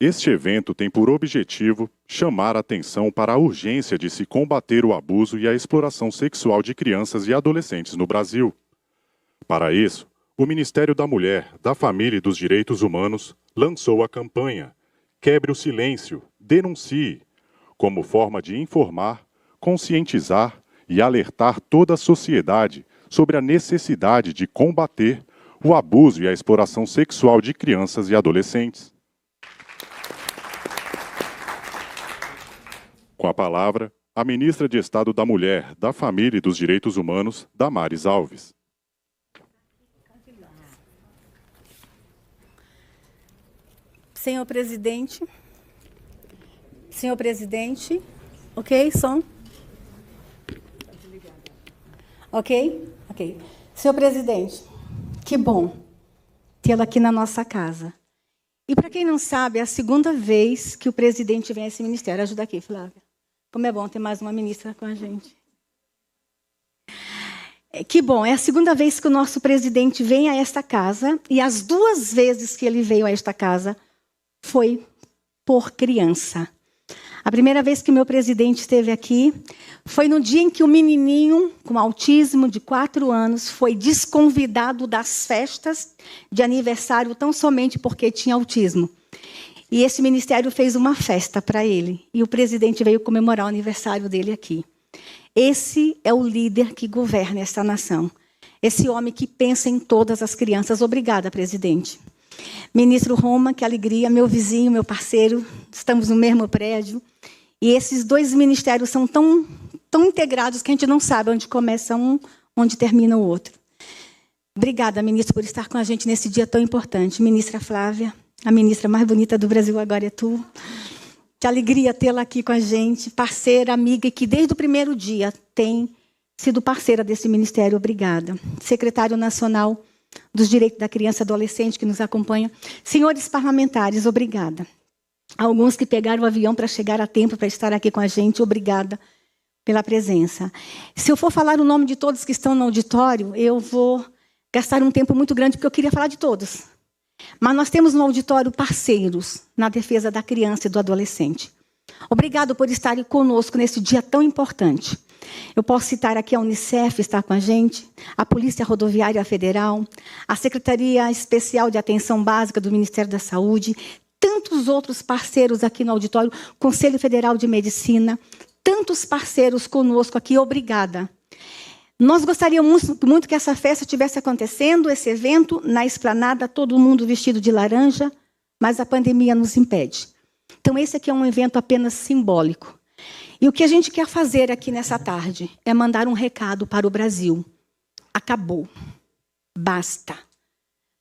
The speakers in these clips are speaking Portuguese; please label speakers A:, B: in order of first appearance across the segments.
A: Este evento tem por objetivo chamar a atenção para a urgência de se combater o abuso e a exploração sexual de crianças e adolescentes no Brasil. Para isso, o Ministério da Mulher, da Família e dos Direitos Humanos lançou a campanha Quebre o Silêncio, Denuncie, como forma de informar, conscientizar e alertar toda a sociedade sobre a necessidade de combater o abuso e a exploração sexual de crianças e adolescentes. Com a palavra, a ministra de Estado da Mulher, da Família e dos Direitos Humanos, Damares Alves.
B: Senhor presidente, ok, som? Ok. Senhor presidente, que bom tê-lo aqui na nossa casa. E para quem não sabe, é a segunda vez que o presidente vem a esse ministério. Ajuda aqui, Flávia. Como é bom ter mais uma ministra com a gente. Que bom, é a segunda vez que o nosso presidente vem a esta casa, e as duas vezes que ele veio a esta casa foi por criança. A primeira vez que o meu presidente esteve aqui foi no dia em que o menininho com autismo de 4 anos foi desconvidado das festas de aniversário tão somente porque tinha autismo. E esse ministério fez uma festa para ele. E o presidente veio comemorar o aniversário dele aqui. Esse é o líder que governa esta nação. Esse homem que pensa em todas as crianças. Obrigada, presidente. Ministro Roma, que alegria, meu vizinho, meu parceiro, estamos no mesmo prédio. E esses dois ministérios são tão integrados que a gente não sabe onde começa um, onde termina o outro. Obrigada, ministro, por estar com a gente nesse dia tão importante. Ministra Flávia, a ministra mais bonita do Brasil agora é tu. Que alegria tê-la aqui com a gente, parceira, amiga, e que desde o primeiro dia tem sido parceira desse ministério. Obrigada. Secretário Nacional dos Direitos da Criança e Adolescente que nos acompanha. Senhores parlamentares, obrigada. Alguns que pegaram o avião para chegar a tempo para estar aqui com a gente, obrigada pela presença. Se eu for falar o nome de todos que estão no auditório, eu vou gastar um tempo muito grande, porque eu queria falar de todos. Mas nós temos no auditório parceiros na defesa da criança e do adolescente. Obrigado por estarem conosco nesse dia tão importante. Eu posso citar aqui a Unicef, está com a gente, a Polícia Rodoviária Federal, a Secretaria Especial de Atenção Básica do Ministério da Saúde, tantos outros parceiros aqui no auditório, Conselho Federal de Medicina, tantos parceiros conosco aqui, obrigada. Nós gostaríamos muito que essa festa estivesse acontecendo, esse evento, na esplanada, todo mundo vestido de laranja, mas a pandemia nos impede. Então, esse aqui é um evento apenas simbólico. E o que a gente quer fazer aqui nessa tarde é mandar um recado para o Brasil. Acabou. Basta.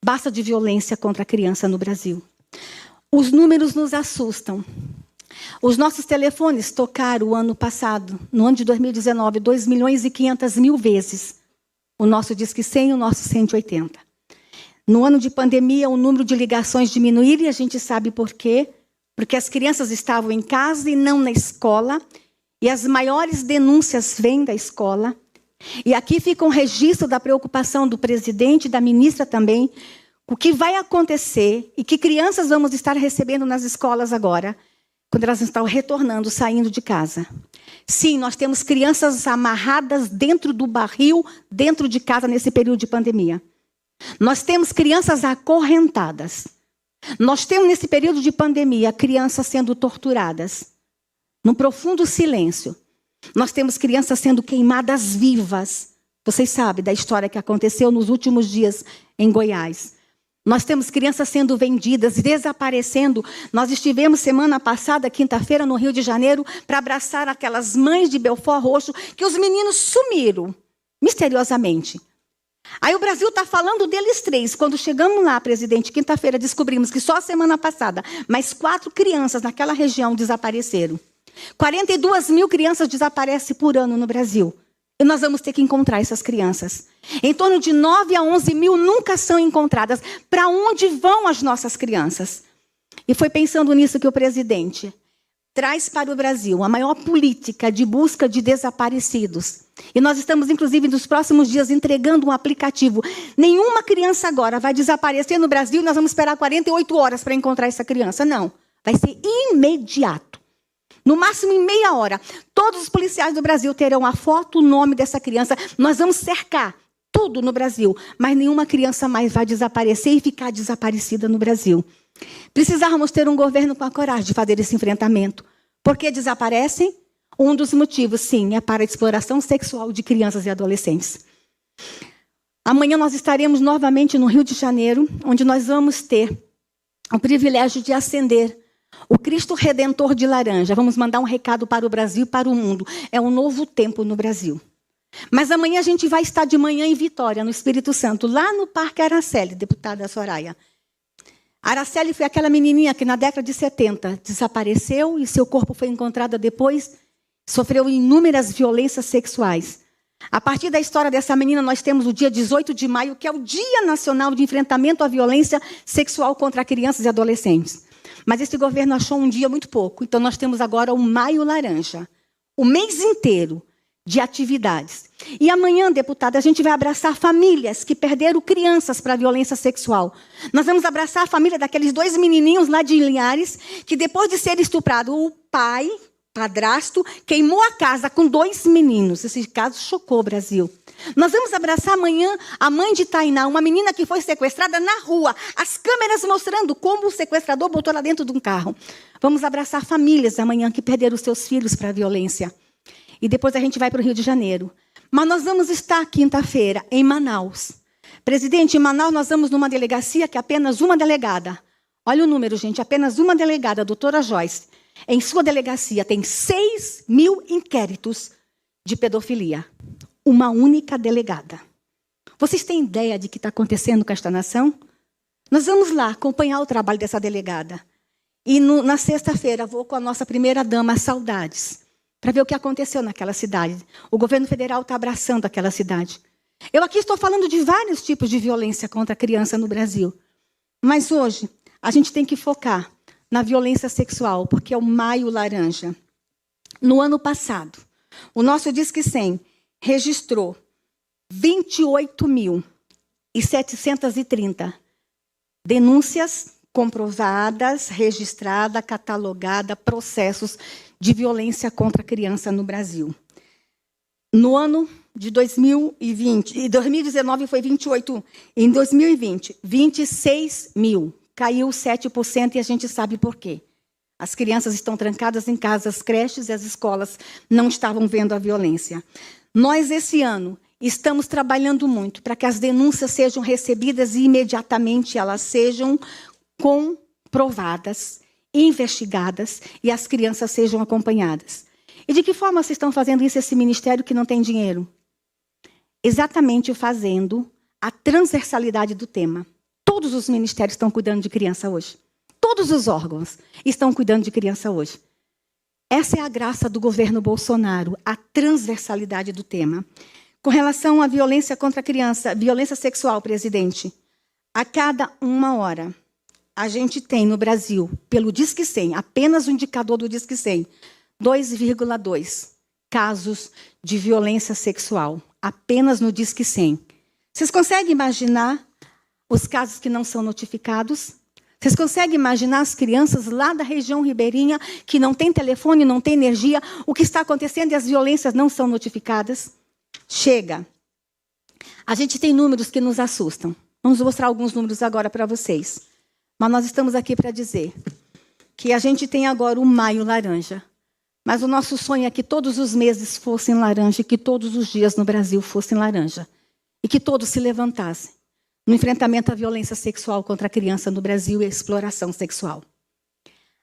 B: Basta de violência contra a criança no Brasil. Os números nos assustam. Os nossos telefones tocaram o ano passado, no ano de 2019, 2.500.000 vezes. O nosso Disque 100 e o nosso 180. No ano de pandemia, o número de ligações diminuiu e a gente sabe por quê. Porque as crianças estavam em casa e não na escola. E as maiores denúncias vêm da escola. E aqui fica um registro da preocupação do presidente, da ministra também, o que vai acontecer e que crianças vamos estar recebendo nas escolas agora, quando elas estão retornando, saindo de casa. Sim, nós temos crianças amarradas dentro do barril, dentro de casa, nesse período de pandemia. Nós temos crianças acorrentadas. Nós temos, nesse período de pandemia, crianças sendo torturadas, num profundo silêncio. Nós temos crianças sendo queimadas vivas. Vocês sabem da história que aconteceu nos últimos dias em Goiás. Nós temos crianças sendo vendidas e desaparecendo. Nós estivemos semana passada, quinta-feira, no Rio de Janeiro, para abraçar aquelas mães de Belford Roxo, que os meninos sumiram, misteriosamente. Aí o Brasil está falando deles 3. Quando chegamos lá, presidente, quinta-feira, descobrimos que só a semana passada, mais 4 crianças naquela região desapareceram. 42.000 crianças desaparecem por ano no Brasil. E nós vamos ter que encontrar essas crianças. Em torno de 9 a 11.000 nunca são encontradas. Para onde vão as nossas crianças? E foi pensando nisso que o presidente traz para o Brasil a maior política de busca de desaparecidos. E nós estamos, inclusive, nos próximos dias, entregando um aplicativo. Nenhuma criança agora vai desaparecer no Brasil e nós vamos esperar 48 horas para encontrar essa criança. Não. Vai ser imediato. No máximo em meia hora. Todos os policiais do Brasil terão a foto, o nome dessa criança. Nós vamos cercar tudo no Brasil, mas nenhuma criança mais vai desaparecer e ficar desaparecida no Brasil. Precisamos ter um governo com a coragem de fazer esse enfrentamento. Por que desaparecem? Um dos motivos, sim, é para a exploração sexual de crianças e adolescentes. Amanhã nós estaremos novamente no Rio de Janeiro, onde nós vamos ter o privilégio de acender o Cristo Redentor de laranja. Vamos mandar um recado para o Brasil e para o mundo. É um novo tempo no Brasil. Mas amanhã a gente vai estar de manhã em Vitória, no Espírito Santo, lá no Parque Araceli, deputada Soraya. Araceli foi aquela menininha que na década de 70 desapareceu e seu corpo foi encontrado depois, sofreu inúmeras violências sexuais. A partir da história dessa menina, nós temos o dia 18 de maio, que é o Dia Nacional de Enfrentamento à Violência Sexual contra Crianças e Adolescentes. Mas esse governo achou um dia muito pouco, então nós temos agora o Maio Laranja, o mês inteiro de atividades. E amanhã, deputada, a gente vai abraçar famílias que perderam crianças para a violência sexual. Nós vamos abraçar a família daqueles 2 menininhos lá de Linhares, que depois de ser estuprado, o pai, padrasto, queimou a casa com 2 meninos. Esse caso chocou o Brasil. Nós vamos abraçar amanhã a mãe de Tainá, uma menina que foi sequestrada na rua. As câmeras mostrando como o sequestrador botou lá dentro de um carro. Vamos abraçar famílias amanhã que perderam os seus filhos para a violência. E depois a gente vai para o Rio de Janeiro. Mas nós vamos estar quinta-feira em Manaus. Presidente, em Manaus nós vamos numa delegacia que é apenas uma delegada. Olha o número, gente, apenas uma delegada, a doutora Joyce. Em sua delegacia tem 6.000 inquéritos de pedofilia. Uma única delegada. Vocês têm ideia de o que está acontecendo com esta nação? Nós vamos lá acompanhar o trabalho dessa delegada. E na sexta-feira vou com a nossa primeira-dama, Saudades, para ver o que aconteceu naquela cidade. O governo federal está abraçando aquela cidade. Eu aqui estou falando de vários tipos de violência contra a criança no Brasil. Mas hoje a gente tem que focar na violência sexual, porque é o Maio Laranja. No ano passado, o nosso Disque 100 registrou 28.730 denúncias comprovadas, registradas, catalogadas, processos de violência contra a criança no Brasil. No ano de 2020, em 2019 foi 28, em 2020, 26 mil. Caiu 7% e a gente sabe por quê. As crianças estão trancadas em casa, as creches e as escolas não estavam vendo a violência. Nós, esse ano, estamos trabalhando muito para que as denúncias sejam recebidas e imediatamente elas sejam comprovadas, investigadas e as crianças sejam acompanhadas. E de que forma vocês estão fazendo isso, esse ministério que não tem dinheiro? Exatamente fazendo a transversalidade do tema. Todos os ministérios estão cuidando de criança hoje. Todos os órgãos estão cuidando de criança hoje. Essa é a graça do governo Bolsonaro, a transversalidade do tema. Com relação à violência contra a criança, violência sexual, presidente, a cada 1 hora, a gente tem no Brasil, pelo Disque 100, apenas o indicador do Disque 100, 2,2 casos de violência sexual, apenas no Disque 100. Vocês conseguem imaginar os casos que não são notificados? Vocês conseguem imaginar as crianças lá da região ribeirinha que não tem telefone, não tem energia, o que está acontecendo e as violências não são notificadas? Chega. A gente tem números que nos assustam. Vamos mostrar alguns números agora para vocês. Mas nós estamos aqui para dizer que a gente tem agora o Maio Laranja. Mas o nosso sonho é que todos os meses fossem laranja e que todos os dias no Brasil fossem laranja. E que todos se levantassem no enfrentamento à violência sexual contra a criança no Brasil e a exploração sexual.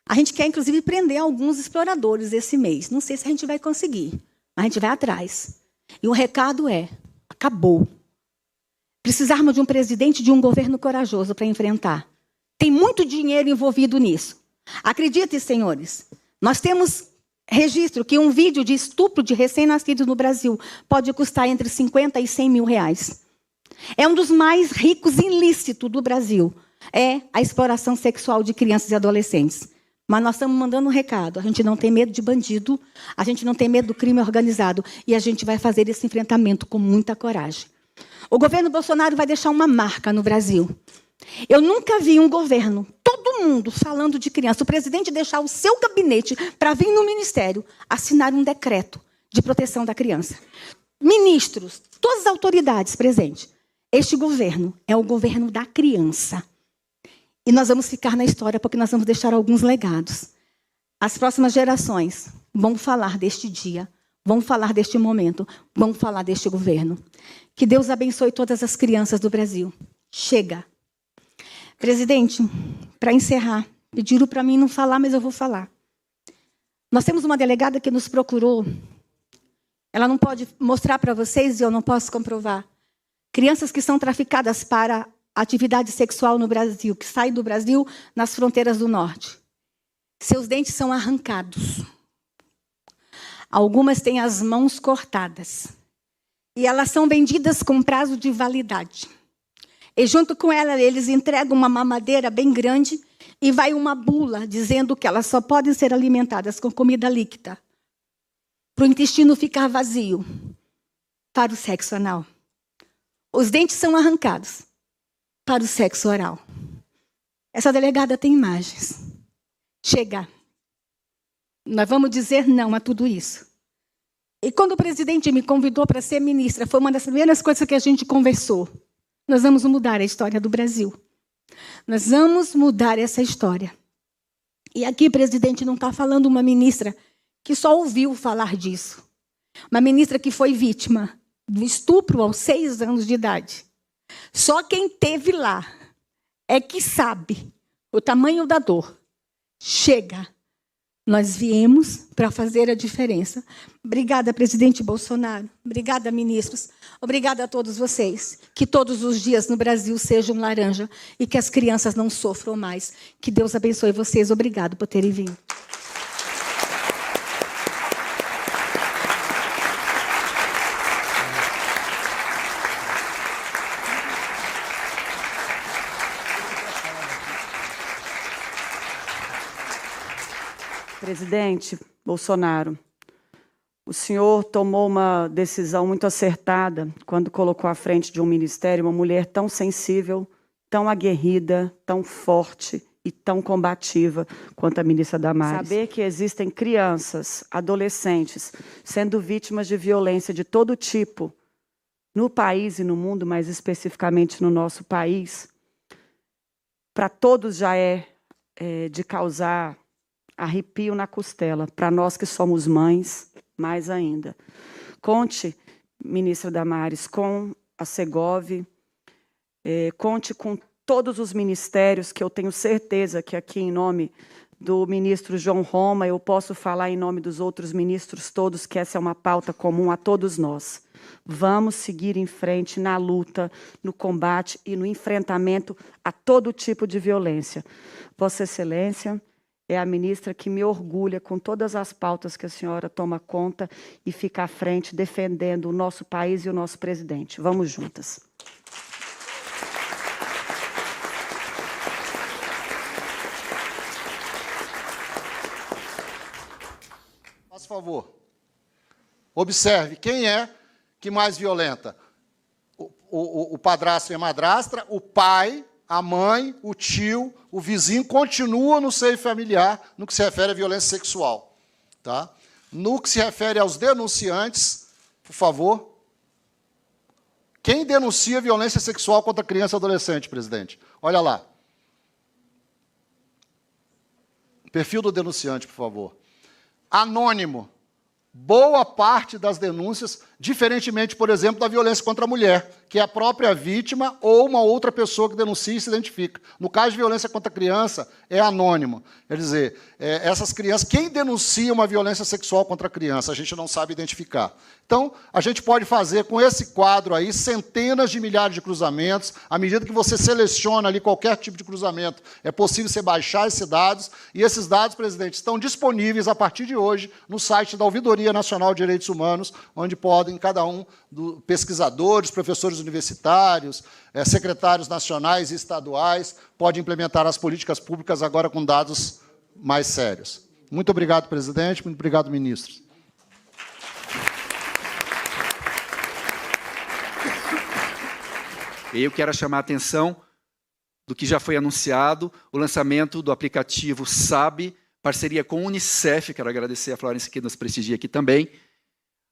B: A gente quer, inclusive, prender alguns exploradores esse mês. Não sei se a gente vai conseguir, mas a gente vai atrás. E o recado é, acabou. Precisarmos de um presidente, de um governo corajoso para enfrentar. Tem muito dinheiro envolvido nisso. Acreditem, senhores, nós temos registro que um vídeo de estupro de recém-nascidos no Brasil pode custar entre 50 e 100 mil reais. É um dos mais ricos ilícitos do Brasil. É a exploração sexual de crianças e adolescentes. Mas nós estamos mandando um recado. A gente não tem medo de bandido, a gente não tem medo do crime organizado. E a gente vai fazer esse enfrentamento com muita coragem. O governo Bolsonaro vai deixar uma marca no Brasil. Eu nunca vi um governo, todo mundo falando de criança, o presidente deixar o seu gabinete para vir no ministério assinar um decreto de proteção da criança. Ministros, todas as autoridades presentes. Este governo é o governo da criança. E nós vamos ficar na história porque nós vamos deixar alguns legados. As próximas gerações vão falar deste dia, vão falar deste momento, vão falar deste governo. Que Deus abençoe todas as crianças do Brasil. Chega. Presidente, para encerrar, pediram para mim não falar, mas eu vou falar. Nós temos uma delegada que nos procurou. Ela não pode mostrar para vocês e eu não posso comprovar. Crianças que são traficadas para atividade sexual no Brasil, que saem do Brasil nas fronteiras do norte. Seus dentes são arrancados. Algumas têm as mãos cortadas. E elas são vendidas com prazo de validade. E junto com ela, eles entregam uma mamadeira bem grande e vai uma bula dizendo que elas só podem ser alimentadas com comida líquida. Para o intestino ficar vazio. Para o sexo anal. Os dentes são arrancados. Para o sexo oral. Essa delegada tem imagens. Chega. Nós vamos dizer não a tudo isso. E quando o presidente me convidou para ser ministra, foi uma das primeiras coisas que a gente conversou. Nós vamos mudar a história do Brasil. Nós vamos mudar essa história. E aqui, presidente, não está falando uma ministra que só ouviu falar disso. Uma ministra que foi vítima do estupro aos 6 anos de idade. Só quem esteve lá é que sabe o tamanho da dor. Chega. Nós viemos para fazer a diferença. Obrigada, presidente Bolsonaro. Obrigada, ministros. Obrigada a todos vocês. Que todos os dias no Brasil sejam laranja e que as crianças não sofram mais. Que Deus abençoe vocês. Obrigado por terem vindo.
C: Presidente Bolsonaro, o senhor tomou uma decisão muito acertada quando colocou à frente de um ministério uma mulher tão sensível, tão aguerrida, tão forte e tão combativa quanto a ministra Damares. Saber que existem crianças, adolescentes, sendo vítimas de violência de todo tipo, no país e no mundo, mas especificamente no nosso país, para todos já é de causar arrepio na costela. Para nós que somos mães, mais ainda. Conte, ministra Damares, com a Segov, conte com todos os ministérios, que eu tenho certeza que aqui, em nome do ministro João Roma, eu posso falar em nome dos outros ministros todos, que essa é uma pauta comum a todos nós. Vamos seguir em frente na luta, no combate e no enfrentamento a todo tipo de violência. Vossa Excelência é a ministra que me orgulha com todas as pautas que a senhora toma conta e fica à frente defendendo o nosso país e o nosso presidente. Vamos juntas.
D: Faça favor. Observe quem é que mais violenta. O padrasto e a madrastra, o pai, a mãe, o tio, o vizinho continua no seio familiar no que se refere à violência sexual. Tá? No que se refere aos denunciantes, por favor. Quem denuncia violência sexual contra criança e adolescente, presidente? Olha lá. Perfil do denunciante, por favor. Anônimo. Boa parte das denúncias, diferentemente, por exemplo, da violência contra a mulher, que é a própria vítima ou uma outra pessoa que denuncia e se identifica. No caso de violência contra a criança, é anônimo. Quer dizer, essas crianças, quem denuncia uma violência sexual contra a criança, a gente não sabe identificar. Então, a gente pode fazer com esse quadro aí centenas de milhares de cruzamentos. À medida que você seleciona ali qualquer tipo de cruzamento, é possível você baixar esses dados. E esses dados, presidente, estão disponíveis a partir de hoje no site da Ouvidoria Nacional de Direitos Humanos, onde podem, cada um, pesquisadores, professores universitários, secretários nacionais e estaduais, pode implementar as políticas públicas agora com dados mais sérios. Muito obrigado, presidente. Muito obrigado, ministros.
E: Eu quero chamar a atenção do que já foi anunciado, o lançamento do aplicativo SAB, parceria com a Unicef, quero agradecer a Florence que nos prestigia aqui também,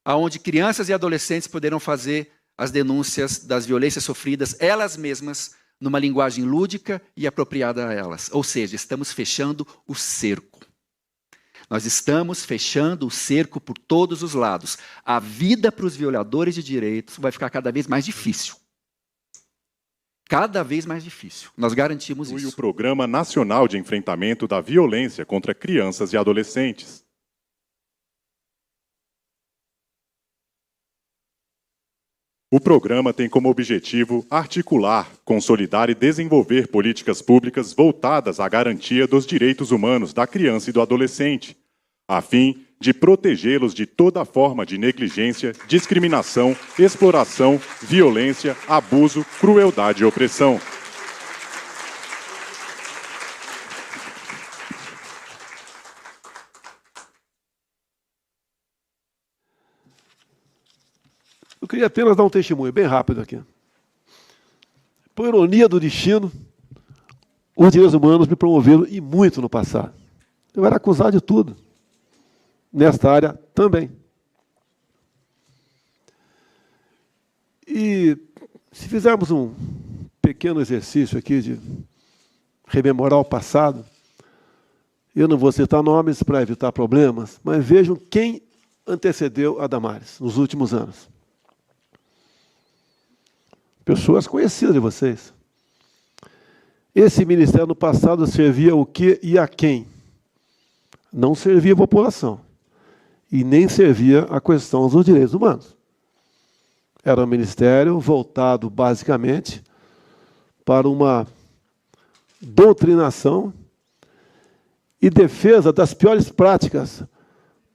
E: onde crianças e adolescentes poderão fazer as denúncias das violências sofridas, elas mesmas, numa linguagem lúdica e apropriada a elas. Ou seja, estamos fechando o cerco. Nós estamos fechando o cerco por todos os lados. A vida para os violadores de direitos vai ficar cada vez mais difícil. Cada vez mais difícil. Nós garantimos isso.
A: E o Programa Nacional de Enfrentamento da Violência contra Crianças e Adolescentes. O programa tem como objetivo articular, consolidar e desenvolver políticas públicas voltadas à garantia dos direitos humanos da criança e do adolescente, a fim de protegê-los de toda forma de negligência, discriminação, exploração, violência, abuso, crueldade e opressão.
F: Eu queria apenas dar um testemunho bem rápido aqui. Por ironia do destino, os direitos humanos me promoveram e muito no passado. Eu era acusado de tudo. Nesta área também. E se fizermos um pequeno exercício aqui de rememorar o passado, eu não vou citar nomes para evitar problemas, mas vejam quem antecedeu a Damares nos últimos anos. Pessoas conhecidas de vocês. Esse ministério no passado servia o quê e a quem? Não servia a população. E nem servia a questão dos direitos humanos. Era um ministério voltado, basicamente, para uma doutrinação e defesa das piores práticas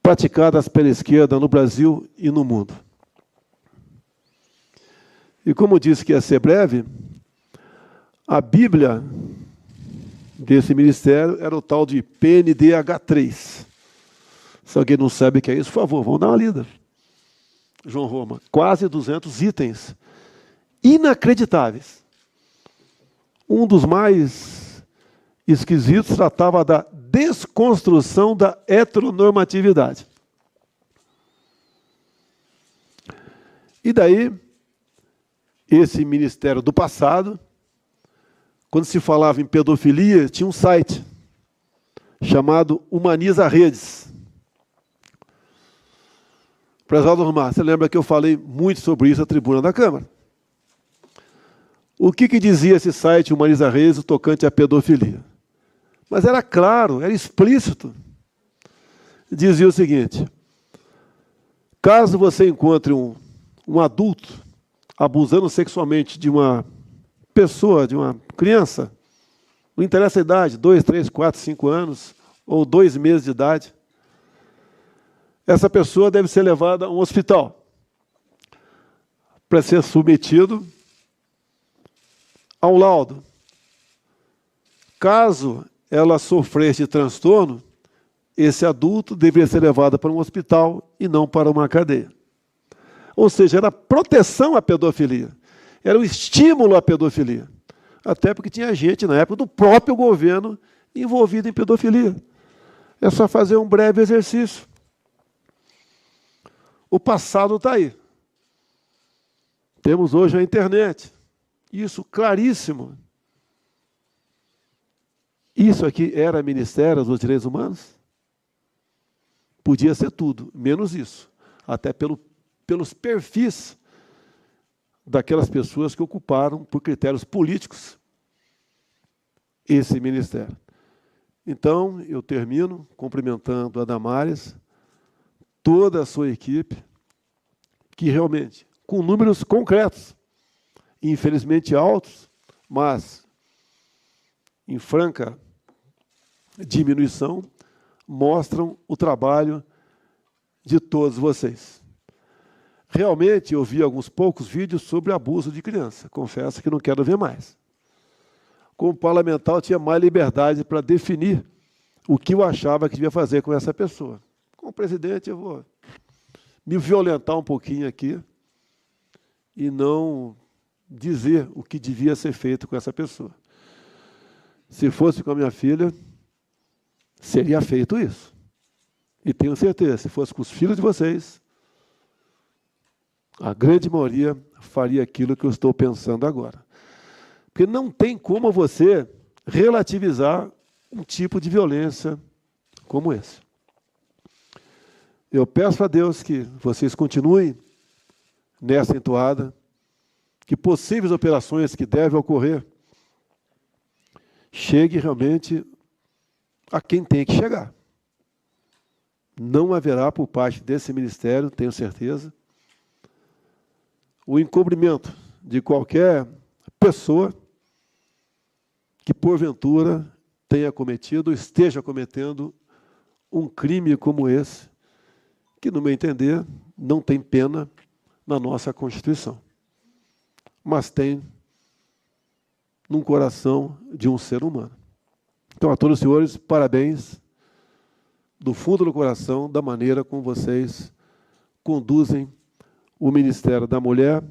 F: praticadas pela esquerda no Brasil e no mundo. E como disse que ia ser breve, a Bíblia desse ministério era o tal de PNDH3. Se alguém não sabe o que é isso, por favor, vamos dar uma lida. João Roma, quase 200 itens inacreditáveis. Um dos mais esquisitos tratava da desconstrução da heteronormatividade. E daí, esse ministério do passado, quando se falava em pedofilia, tinha um site chamado Humaniza Redes. Prezado Romar, você lembra que eu falei muito sobre isso na tribuna da Câmara? O que dizia esse site Humaniza Redes tocante à pedofilia? Mas era claro, era explícito. Dizia o seguinte: caso você encontre um adulto abusando sexualmente de uma pessoa, de uma criança, não interessa a idade, 2, 3, 4, 5 anos, ou 2 meses de idade, essa pessoa deve ser levada a um hospital para ser submetido a um laudo. Caso ela sofresse de transtorno, esse adulto deveria ser levado para um hospital e não para uma cadeia. Ou seja, era proteção à pedofilia. Era um estímulo à pedofilia. Até porque tinha gente, na época, do próprio governo envolvido em pedofilia. É só fazer um breve exercício. O passado está aí. Temos hoje a internet. Isso claríssimo. Isso aqui era Ministério dos Direitos Humanos? Podia ser tudo, menos isso. Até pelos perfis daquelas pessoas que ocuparam, por critérios políticos, esse ministério. Então, eu termino cumprimentando a Damares, toda a sua equipe, que realmente, com números concretos, infelizmente altos, mas em franca diminuição, mostram o trabalho de todos vocês. Realmente, eu vi alguns poucos vídeos sobre abuso de criança. Confesso que não quero ver mais. Como parlamentar, eu tinha mais liberdade para definir o que eu achava que devia fazer com essa pessoa. Como presidente, eu vou me violentar um pouquinho aqui e não dizer o que devia ser feito com essa pessoa. Se fosse com a minha filha, seria feito isso. E tenho certeza, se fosse com os filhos de vocês, a grande maioria faria aquilo que eu estou pensando agora. Porque não tem como você relativizar um tipo de violência como esse. Eu peço a Deus que vocês continuem nessa entoada, que possíveis operações que devem ocorrer cheguem realmente a quem tem que chegar. Não haverá por parte desse ministério, tenho certeza, o encobrimento de qualquer pessoa que, porventura, tenha cometido ou esteja cometendo um crime como esse, que, no meu entender, não tem pena na nossa Constituição, mas tem no coração de um ser humano. Então, a todos os senhores, parabéns do fundo do coração da maneira como vocês conduzem o Ministério da Mulher,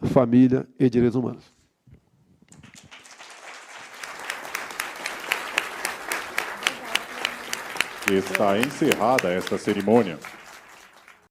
F: Família e Direitos Humanos.
A: Está encerrada esta cerimônia.